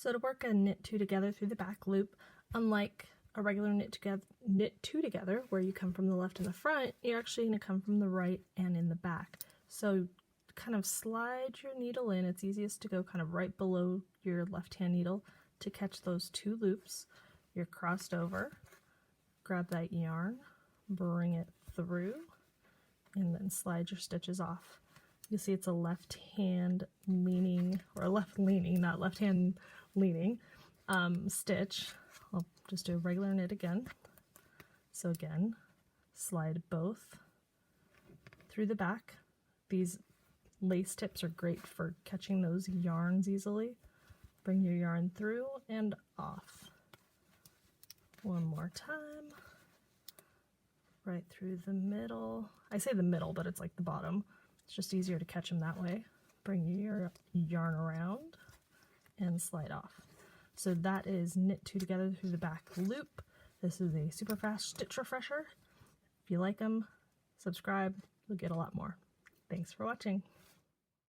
So to work a knit two together through the back loop, unlike a regular knit two together where you come from the left and the front, you're actually going to come from the right and in the back. So kind of slide your needle in. It's easiest to go kind of right below your left hand needle to catch those two loops. You're crossed over, grab that yarn, bring it through, and then slide your stitches off. You'll see it's a left hand leaning, or a left leaning, not left hand leaning stitch. I'll just do a regular knit again. So again, slide both through the back. These lace tips are great for catching those yarns easily. Bring your yarn through and off. One more time. Right through the middle. I say the middle, but it's like the bottom. It's just easier to catch them that way. Bring your yarn around and slide off. So that is knit two together through the back loop. This is a super fast stitch refresher. If you like them, subscribe. You'll get a lot more. Thanks for watching.